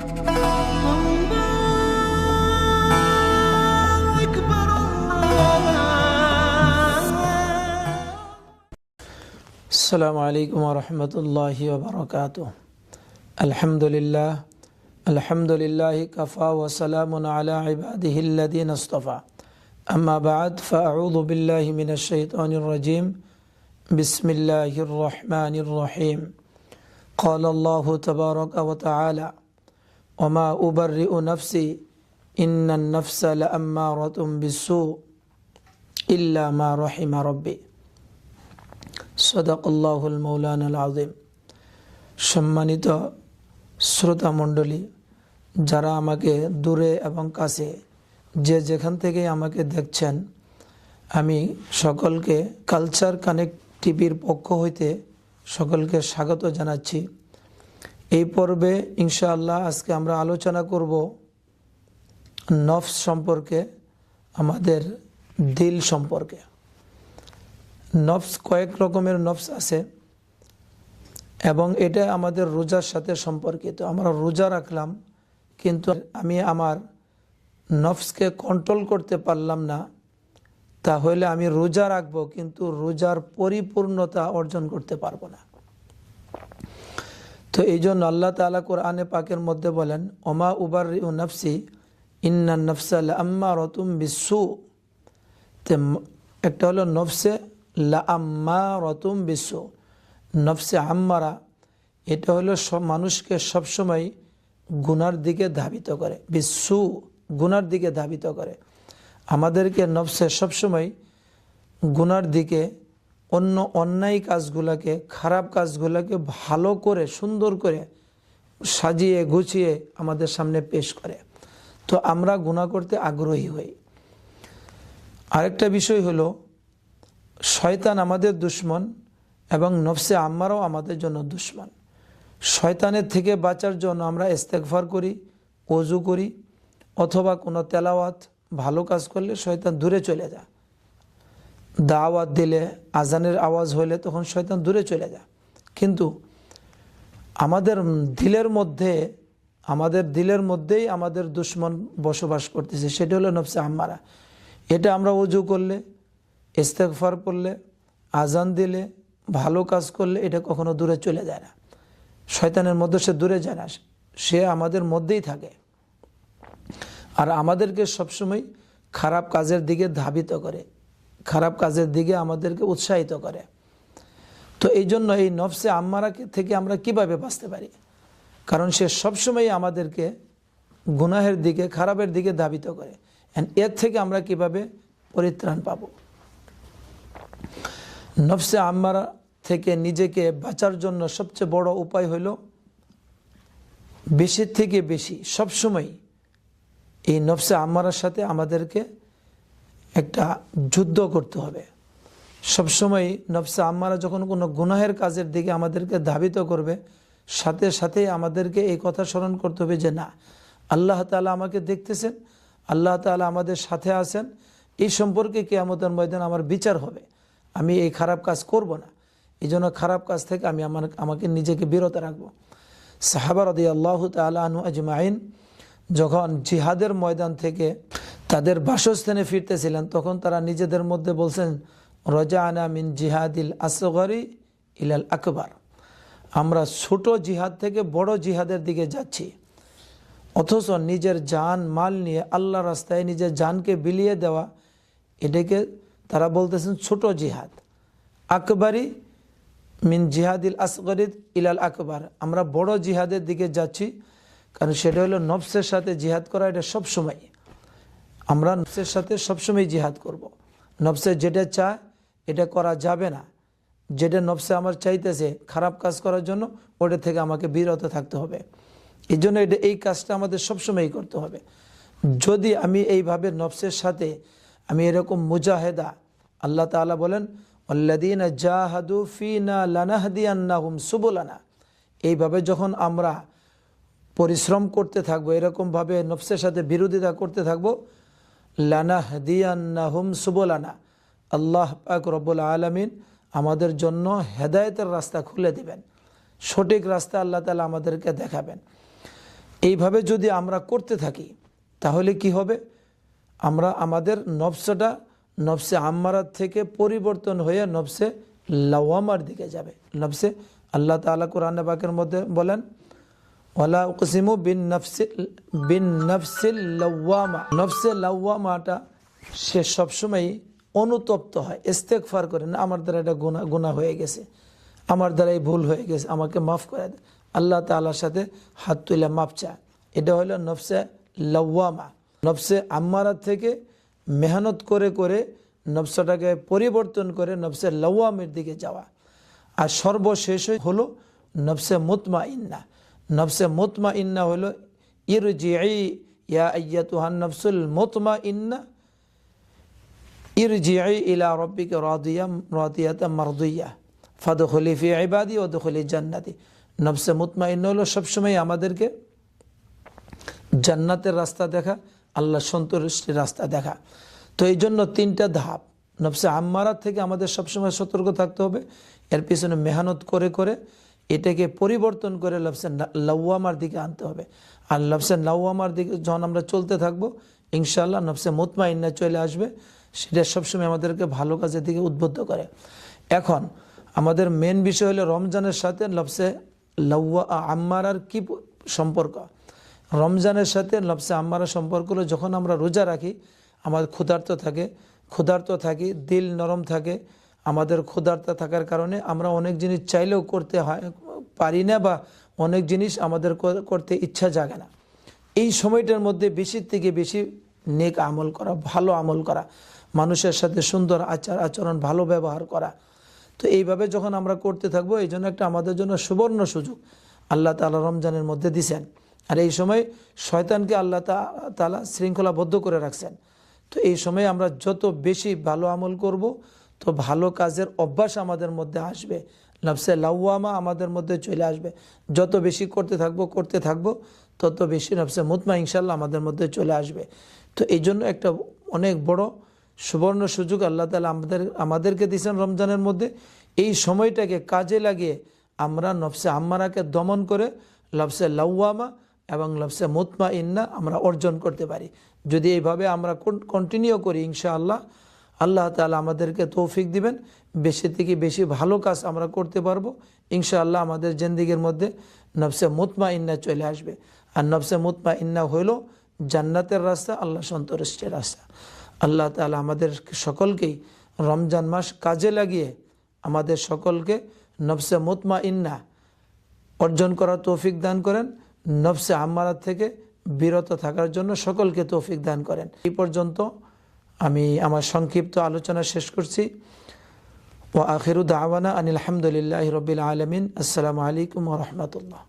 আসসালামু আলাইকুম ওয়া রাহমাতুল্লাহি ওয়া বারাকাতুহু। আলহামদুলিল্লাহি কাফা ওয়া সালামুন আলা ইবাদিহিল্লাযীনা ইসতাফা। আম্মা বা'দ, ফাআউযু বিল্লাহি মিনাশ শাইতানির রাজীম। বিসমিল্লাহির রহমানির রহিম। ক্বালা আল্লাহু তাবারাকা ওয়া তাআলা, ওয়া মা উবাররিউ নাফসি ইন্নান নাফসা লাআম্মারাতুম বিসসু ইল্লা মা রাহিমা রাব্বি। সদাকাল্লাহুল মাওলানাল আযীম। সম্মানিত শ্রোতা মণ্ডলী, যারা আমাকে দূরে এবং কাছে যে যেখান থেকে আমাকে দেখছেন, আমি সকলকে কালচার কানেক্ট টিভির পক্ষ হইতে সকলকে স্বাগত জানাচ্ছি। এই পর্বে ইনশাআল্লাহ আজকে আমরা আলোচনা করব নফস সম্পর্কে, আমাদের দিল সম্পর্কে। নফস, কয়েক রকমের নফস আছে এবং এটা আমাদের রোজার সাথে সম্পর্কিত। আমরা রোজা রাখলাম, কিন্তু আমি আমার নফসকে কন্ট্রোল করতে পারলাম না, তাহলে আমি রোজা রাখবো কিন্তু রোজার পরিপূর্ণতা অর্জন করতে পারবো না। তো এই জন্য আল্লাহ তাআলা কোরআনে পাকের মধ্যে বলেন, ওমা উবাররিউ নাফসি ইন্নান নাফসা লাআম্মারাতুম বিসসু। একটা হলো নফসে লাআম্মারাতুম বিসসু, নফসে আম্মারা। এটা হলো সব মানুষকে সবসময় গুনার দিকে ধাবিত করে। বিসসু, গুনার দিকে ধাবিত করে। আমাদেরকে নফসে সবসময় গুনার দিকে, অন্য অন্যায় কাজগুলোকে, খারাপ কাজগুলোকে ভালো করে, সুন্দর করে সাজিয়ে গুছিয়ে আমাদের সামনে পেশ করে। তো আমরা গুনাহ করতে আগ্রহী হই। আরেকটা বিষয় হলো, শয়তান আমাদের দুশমন এবং নফসে আম্মারাও আমাদের জন্য দুশমন। শয়তানের থেকে বাঁচার জন্য আমরা ইস্তেগফার করি, ওযু করি, অথবা কোনো তেলাওয়াত, ভালো কাজ করলে শয়তান দূরে চলে যায়। দাওয়াত দিলে, আজানের আওয়াজ হইলে তখন শয়তান দূরে চলে যায়। কিন্তু আমাদের দিলের মধ্যেই আমাদের দুশমন বসবাস করতেছে, সেটা হলো নফসে আম্মারা। এটা আমরা ওযু করলে, ইস্তেগফার করলে, আজান দিলে, ভালো কাজ করলে এটা কখনো দূরে চলে যায় না। শয়তানের মধ্যে সে দূরে যায় না, সে আমাদের মধ্যেই থাকে আর আমাদেরকে সবসময় খারাপ কাজের দিকে ধাবিত করে, খারাপ কাজের দিকে আমাদেরকে উৎসাহিত করে। তো এই জন্য এই নফসে আম্মারা থেকে আমরা কিভাবে বাঁচতে পারি? কারণ সে সবসময় আমাদেরকে গুনাহের দিকে, খারাপের দিকে ধাবিত করে। এর থেকে আমরা কিভাবে পরিত্রাণ পাব? নফসে আম্মারা থেকে নিজেকে বাঁচার জন্য সবচেয়ে বড় উপায় হলো, বেশি থেকে বেশি সবসময় এই নফসে আম্মারার সাথে আমাদেরকে একটা যুদ্ধ করতে হবে। সবসময় নফসে আম্মারা যখন কোনো গুনাহের কাজের দিকে আমাদেরকে ধাবিত করবে, সাথে সাথে আমাদেরকে এই কথা স্মরণ করতে হবে যে না, আল্লাহ তাআলা আমাকে দেখতেছেন, আল্লাহ তাআলা আমাদের সাথে আছেন, এই সম্পর্কে কিয়ামতের ময়দানে আমার বিচার হবে। আমি এই খারাপ কাজ করব না, এই জন্য খারাপ কাজ থেকে আমি আমাকে নিজেকে বিরত রাখবো। সাহাবা রাদিয়াল্লাহু তাআলা আনহু আজমাইন যখন জিহাদের ময়দান থেকে তাদের বাসস্থানে ফিরতেছিলেন, তখন তারা নিজেদের মধ্যে বলছেন, রাজানা মিন জিহাদিল আসগরি ইলাল আকবার। আমরা ছোট জিহাদ থেকে বড় জিহাদের দিকে যাচ্ছি। অথচ নিজের জান মাল নিয়ে আল্লাহ রাস্তায় নিজের জানকে বিলিয়ে দেওয়া, এটাকে তারা বলতেছেন ছোট জিহাদ। আকবরি মিন জিহাদিল আসগরি ইলাল আকবার, আমরা বড় জিহাদের দিকে যাচ্ছি। কারণ সেটা হলো নফসের সাথে জিহাদ করা। এটা সবসময় আমরা নফসের সাথে সবসময় জিহাদ করব। নফসে যেটা চায় এটা করা যাবে না। যেটা নফসে আমার চাইতেছে খারাপ কাজ করার জন্য, ওটা থেকে আমাকে বিরত থাকতে হবে। এই জন্য এই কাজটা আমাদের সবসময়ই করতে হবে। যদি আমি এইভাবে নফসের সাথে আমি এরকম মুজাহেদা, আল্লাহ তাআলা বলেন, আল্লাযীনা জাহাদু ফীনা লানাহদিয়ান্নাহুম সুবুলানা, এইভাবে যখন আমরা পরিশ্রম করতে থাকবো, এরকমভাবে নফসের সাথে বিরোধিতা করতে থাকবো, লানাহদিয়ান্নাহুম সুবুলানা, আল্লাহ পাক রব্বুল আলামিন আমাদের জন্য হেদায়েতের রাস্তা খুলে দিবেন, সঠিক রাস্তা আল্লাহ তাআলা আমাদেরকে দেখাবেন। এইভাবে যদি আমরা করতে থাকি তাহলে কি হবে, আমরা আমাদের নফসটা নফসে আম্মারার থেকে পরিবর্তন হয়ে নফসে লাওয়ামার দিকে যাবে। নফসে, আল্লাহ তাআলা কোরআন পাকের মধ্যে বলেন, ওয়ালা উকসিমু বিন নফসিল লাওয়ামা। নফসে লাওয়ামাটা সে সবসময় অনুতপ্ত হয়, ইস্তেগফার করে, না আমার দ্বারা এটা গুনাহ হয়ে গেছে, আমার দ্বারাই ভুল হয়ে গেছে, আমাকে মাফ করে দেয়, আল্লাহ তাআলার সাথে হাত তুলে মাপ চায়। এটা হলো নফসে লাওয়ামা। নফসে আম্মারা থেকে মেহনত করে করে নফসটাকে পরিবর্তন করে নফসে লাওয়ামের দিকে যাওয়া। আর সর্বশেষ হলো নফসে মুতমাইন্না। নফসে মুতমাইন্না হলো ইরজিই ইয়া আইয়াতুহান নফসুল মুতমাইন্না ইরজিই ইলা রাব্বিকা রাদিয়াতাম মারদিয়া ফাদখুলি ফি ইবাদি ওয়াদখুলি জান্নাতি। নফসে মুতমাইন্না হলো সবসময় আমাদেরকে জান্নাতের রাস্তা দেখা, আল্লাহ সন্তুষ্টির রাস্তা দেখা। তো এই জন্য 3টা ধাপ। নফসে আম্মারা থেকে আমাদের সবসময় সতর্ক থাকতে হবে, এর পিছনে মেহনত করে করে এটাকে পরিবর্তন করে নফসে লাওয়ামার দিকে আনতে হবে। আর নফসে লাওয়ামার দিকে যখন আমরা চলতে থাকবো, ইনশাআল্লাহ নফসে মুতমাইন্না চলে আসবে। সেটা সবসময় আমাদেরকে ভালো কাজের দিকে উদ্বুদ্ধ করে। এখন আমাদের মেন বিষয় হলো রমজানের সাথে নফসে আম্মারার কি সম্পর্ক। রমজানের সাথে নফসে আম্মারা সম্পর্ক হলো, যখন আমরা রোজা রাখি আমাদের ক্ষুধার্ত থাকি, দিল নরম থাকে। আমাদের ক্ষুধার্ত থাকার কারণে আমরা অনেক জিনিস চাইলেও করতে পারি না, বা অনেক জিনিস আমাদের করতে ইচ্ছা জাগে না। এই সময়টার মধ্যে বেশি থেকে বেশি নেক আমল করা, ভালো আমল করা, মানুষের সাথে সুন্দর আচরণ, ভালো ব্যবহার করা। তো এইভাবে যখন আমরা করতে থাকবো, এই জন্য একটা আমাদের জন্য সুবর্ণ সুযোগ আল্লাহ তাআলা রমজানের মধ্যে দিছেন। আর এই সময় শয়তানকে আল্লাহ তাআলা শৃঙ্খলাবদ্ধ করে রাখছেন। তো এই সময় আমরা যত বেশি ভালো আমল করব, তো ভালো কাজের অভ্যাস আমাদের মধ্যে আসবে, নফসে লাওয়ামা আমাদের মধ্যে চলে আসবে। যত বেশি করতে থাকবো তত বেশি নফসে মুতমা ইনশাআল্লাহ আমাদের মধ্যে চলে আসবে। তো এই জন্য একটা অনেক বড় সুবর্ণ সুযোগ আল্লাহ তাআলা আমাদেরকে দিয়েছেন রমজানের মধ্যে। এই সময়টাকে কাজে লাগিয়ে আমরা নফসে আম্মারাকে দমন করে নফসে লাওয়ামা এবং নফসে মুতমাইন্না আমরা অর্জন করতে পারি। যদি এইভাবে আমরা কন্টিনিউ করি, ইনশাআল্লাহ আল্লাহ তাআলা আমাদেরকে তৌফিক দিবেন, বেশি থেকে বেশি ভালো কাজ আমরা করতে পারবো। ইনশাআল্লাহ আমাদের জিন্দেগির মধ্যে নফসে মুতমাইন্না চলে আসবে। আর নফসে মুতমাইন্না হইল জান্নাতের রাস্তা, আল্লাহ সন্তুষ্টির রাস্তা। আল্লাহ তাআলা আমাদের সকলকেই রমজান মাস কাজে লাগিয়ে আমাদের সকলকে নফসে মুতমাইন্না অর্জন করার তৌফিক দান করেন, নফসে আম্মারা থেকে বিরত থাকার জন্য সকলকে তৌফিক দান করেন। এই পর্যন্ত আমি আমার সংক্ষিপ্ত আলোচনা শেষ করছি। ওয়া আখিরু দাওয়ানা আনিল হামদুলিল্লাহি রাব্বিল আলামিন। আসসালামু আলাইকুম ওয়া রাহমাতুল্লাহ।